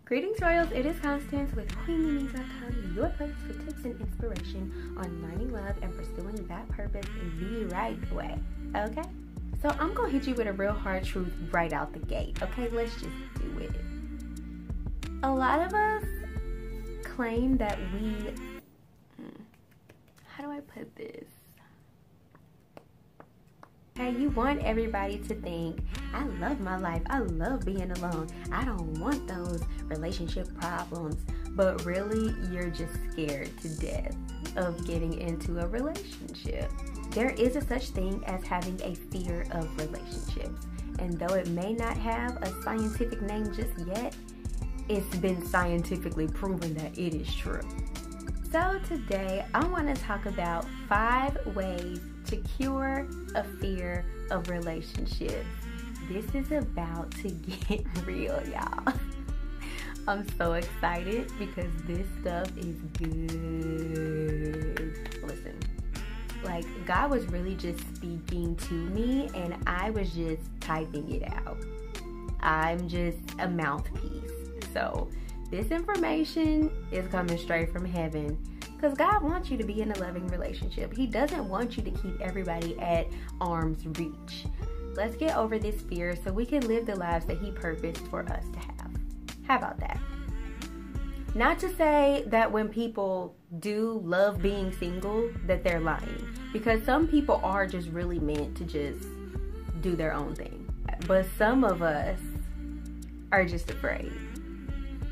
Greetings Royals, it is Constance with QueenMeMe.com, your place for tips and inspiration on learning love and pursuing that purpose the right way, okay? So I'm gonna hit you with a real hard truth right out the gate, okay? Let's just do it. A lot of us claim that how do I put this? Hey, you want everybody to think, I love my life, I love being alone, I don't want those relationship problems, but really you're just scared to death of getting into a relationship. There is a such thing as having a fear of relationships, and though it may not have a scientific name just yet, it's been scientifically proven that it is true. So today I want to talk about 5 ways to cure a fear of relationships. This is about to get real, y'all. I'm so excited because this stuff is good. Listen, like God was really just speaking to me and I was just typing it out. I'm just a mouthpiece. So this information is coming straight from heaven because God wants you to be in a loving relationship. He doesn't want you to keep everybody at arm's reach. Let's get over this fear so we can live the lives that He purposed for us to have. How about that? Not to say that when people do love being single that they're lying, because some people are just really meant to just do their own thing. But some of us are just afraid.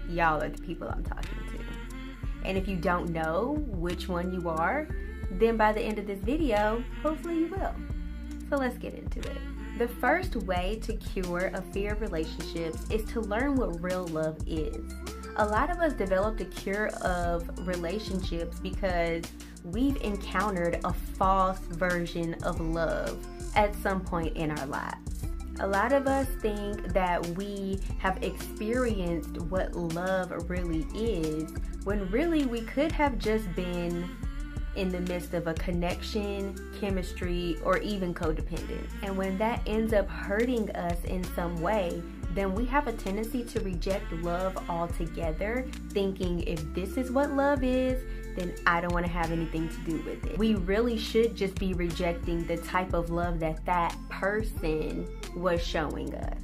Y'all are the people I'm talking to. And if you don't know which one you are, then by the end of this video, hopefully you will. So let's get into it. The first way to cure a fear of relationships is to learn what real love is. A lot of us developed a cure of relationships because we've encountered a false version of love at some point in our lives. A lot of us think that we have experienced what love really is, when really we could have just been in the midst of a connection, chemistry, or even codependent. And when that ends up hurting us in some way, then we have a tendency to reject love altogether, thinking if this is what love is, then I don't want to have anything to do with it. We really should just be rejecting the type of love that that person was showing us.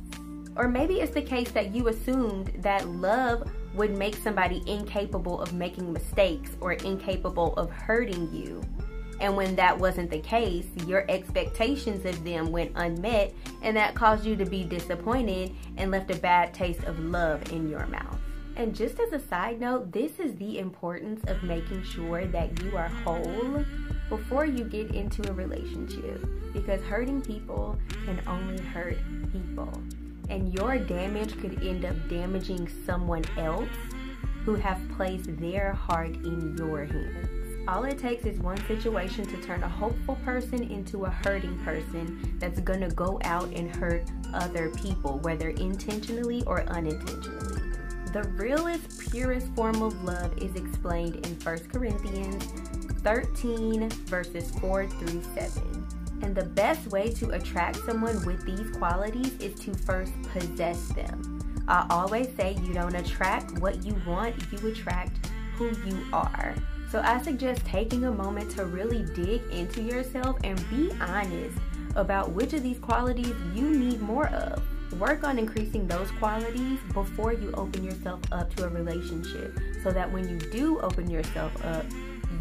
Or maybe it's the case that you assumed that love would make somebody incapable of making mistakes or incapable of hurting you. And when that wasn't the case, your expectations of them went unmet, and that caused you to be disappointed and left a bad taste of love in your mouth. And just as a side note, this is the importance of making sure that you are whole before you get into a relationship, because hurting people can only hurt people. And your damage could end up damaging someone else who have placed their heart in your hands. All it takes is one situation to turn a hopeful person into a hurting person that's gonna go out and hurt other people, whether intentionally or unintentionally. The realest, purest form of love is explained in 1 Corinthians 13, verses 4 through 7. And the best way to attract someone with these qualities is to first possess them. I always say you don't attract what you want, you attract who you are. So I suggest taking a moment to really dig into yourself and be honest about which of these qualities you need more of. Work on increasing those qualities before you open yourself up to a relationship, so that when you do open yourself up,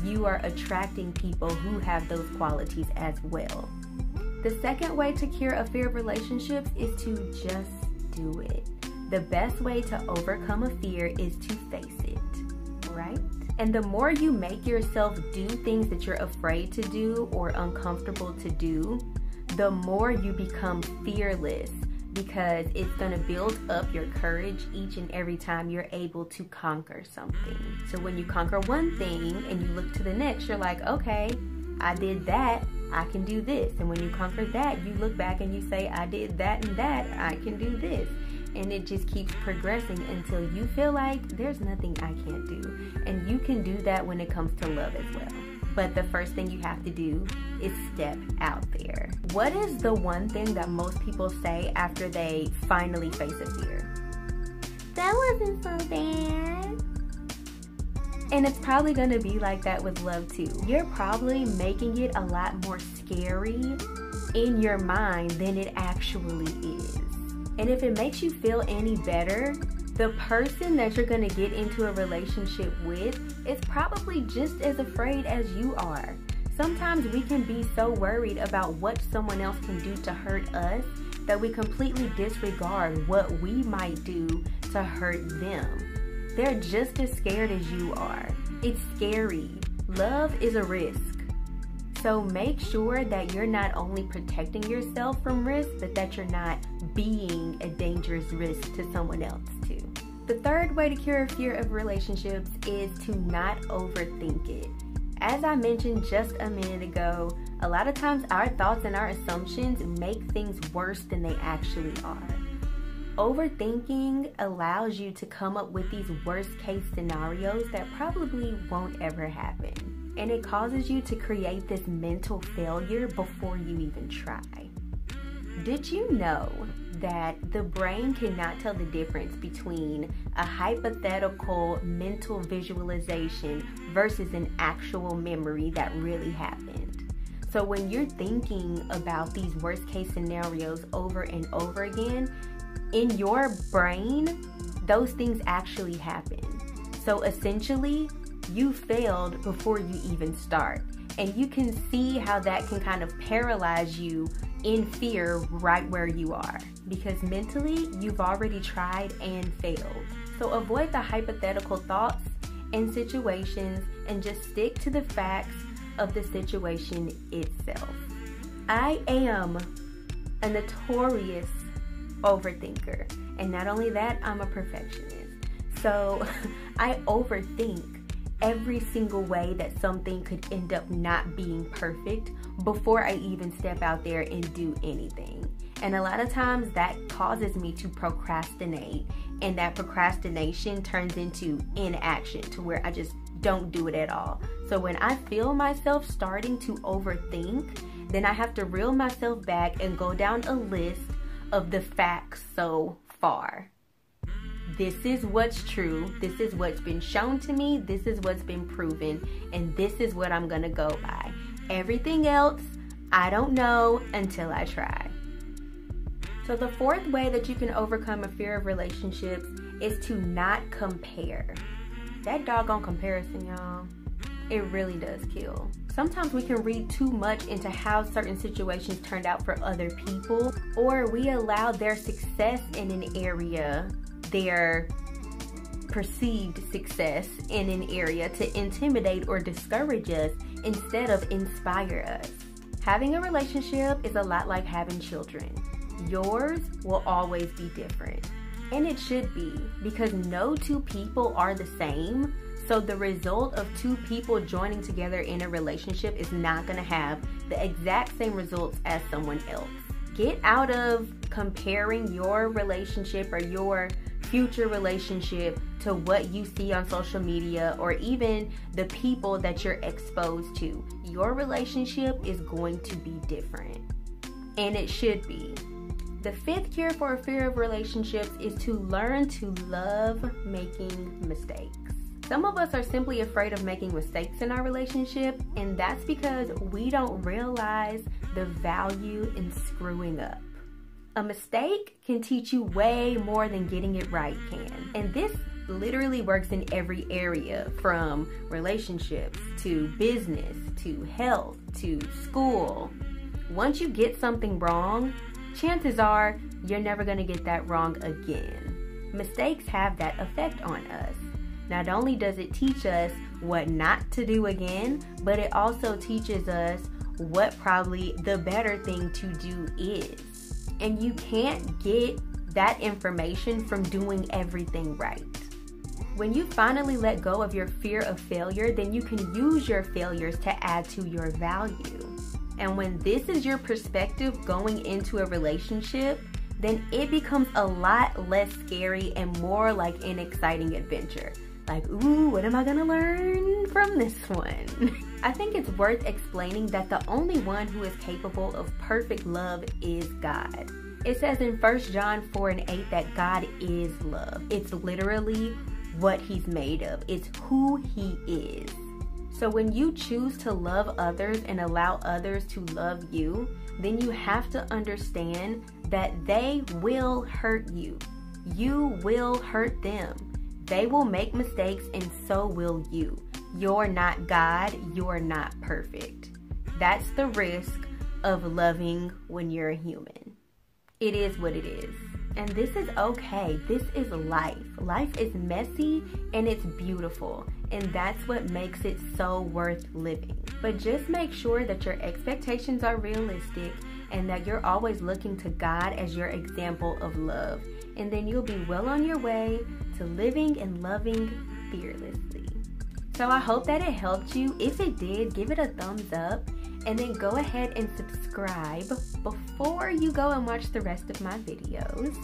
you are attracting people who have those qualities as well. The second way to cure a fear of relationships is to just do it. The best way to overcome a fear is to face it, right? And the more you make yourself do things that you're afraid to do or uncomfortable to do, the more you become fearless, because it's going to build up your courage each and every time you're able to conquer something. So when you conquer one thing and you look to the next, you're like, okay, I did that, I can do this. And when you conquer that, you look back and you say, I did that and that, I can do this. And it just keeps progressing until you feel like there's nothing I can't do. And you can do that when it comes to love as well. but the first thing you have to do is step out there. What is the one thing that most people say after they finally face a fear? That wasn't so bad. And it's probably gonna be like that with love too. You're probably making it a lot more scary in your mind than it actually is. And if it makes you feel any better, the person that you're gonna get into a relationship with is probably just as afraid as you are. Sometimes we can be so worried about what someone else can do to hurt us that we completely disregard what we might do to hurt them. They're just as scared as you are. It's scary. Love is a risk. So make sure that you're not only protecting yourself from risk, but that you're not being a dangerous risk to someone else too. The third way to cure a fear of relationships is to not overthink it. As I mentioned just a minute ago, a lot of times our thoughts and our assumptions make things worse than they actually are. Overthinking allows you to come up with these worst case scenarios that probably won't ever happen. And it causes you to create this mental failure before you even try. Did you know that the brain cannot tell the difference between a hypothetical mental visualization versus an actual memory that really happened? So when you're thinking about these worst case scenarios over and over again, in your brain, those things actually happen. So essentially, you failed before you even start. And you can see how that can kind of paralyze you in fear right where you are. Because mentally, you've already tried and failed. So avoid the hypothetical thoughts and situations and just stick to the facts of the situation itself. I am a notorious overthinker. And not only that, I'm a perfectionist. So I overthink every single way that something could end up not being perfect before I even step out there and do anything. And a lot of times that causes me to procrastinate, and that procrastination turns into inaction to where I just don't do it at all. So when I feel myself starting to overthink, then I have to reel myself back and go down a list of the facts so far. This is what's true, this is what's been shown to me, this is what's been proven, and this is what I'm gonna go by. Everything else, I don't know until I try. So the fourth way that you can overcome a fear of relationships is to not compare. That doggone comparison, y'all, it really does kill. Sometimes we can read too much into how certain situations turned out for other people, or we allow their success in an area, their perceived success in an area, to intimidate or discourage us instead of inspire us. Having a relationship is a lot like having children. Yours will always be different. And it should be, because no two people are the same. So the result of two people joining together in a relationship is not going to have the exact same results as someone else. Get out of comparing your relationship or your future relationship to what you see on social media or even the people that you're exposed to. Your relationship is going to be different, and it should be. The fifth cure for a fear of relationships is to learn to love making mistakes. Some of us are simply afraid of making mistakes in our relationship, and that's because we don't realize the value in screwing up. A mistake can teach you way more than getting it right can. And this literally works in every area, from relationships to business to health to school. Once you get something wrong, chances are you're never going to get that wrong again. Mistakes have that effect on us. Not only does it teach us what not to do again, but it also teaches us what probably the better thing to do is. And you can't get that information from doing everything right. When you finally let go of your fear of failure, then you can use your failures to add to your value. And when this is your perspective going into a relationship, then it becomes a lot less scary and more like an exciting adventure. Like, ooh, what am I gonna learn from this one? I think it's worth explaining that the only one who is capable of perfect love is God. It says in 1 John 4:8 that God is love. It's literally what he's made of. It's who he is. So when you choose to love others and allow others to love you, then you have to understand that they will hurt you. You will hurt them. They will make mistakes, and so will you. You're not God. You're not perfect. That's the risk of loving when you're a human. It is what it is. And this is okay. This is life. Life is messy and it's beautiful. And that's what makes it so worth living. But just make sure that your expectations are realistic and that you're always looking to God as your example of love. And then you'll be well on your way to living and loving fearlessly. So I hope that it helped you. If it did, give it a thumbs up. And then go ahead and subscribe before you go and watch the rest of my videos.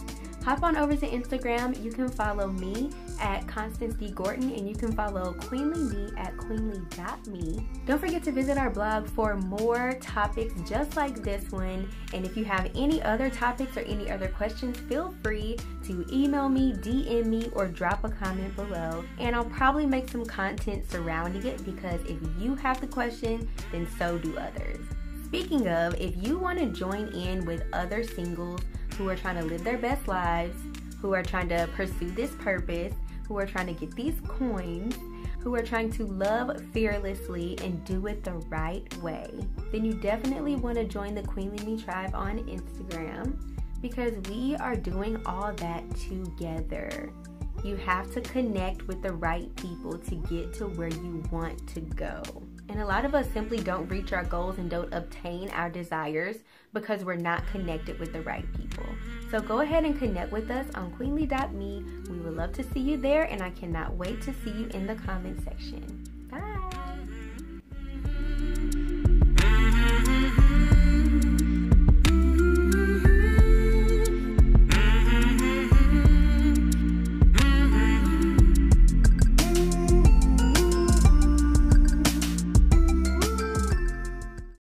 Hop on over to Instagram. You can follow me at Constance D. Gorton, and you can follow Queenly Me at queenly.me. Don't forget to visit our blog for more topics just like this one. And if you have any other topics or any other questions, feel free to email me, DM me, or drop a comment below. And I'll probably make some content surrounding it, because if you have the question, then so do others. Speaking of, if you want to join in with other singles who are trying to live their best lives, who are trying to pursue this purpose, who are trying to get these coins, who are trying to love fearlessly and do it the right way, then you definitely want to join the Queenly Me Tribe on Instagram, because we are doing all that together. You have to connect with the right people to get to where you want to go. And a lot of us simply don't reach our goals and don't obtain our desires because we're not connected with the right people. So go ahead and connect with us on queenly.me. We would love to see you there, and I cannot wait to see you in the comment section. Bye.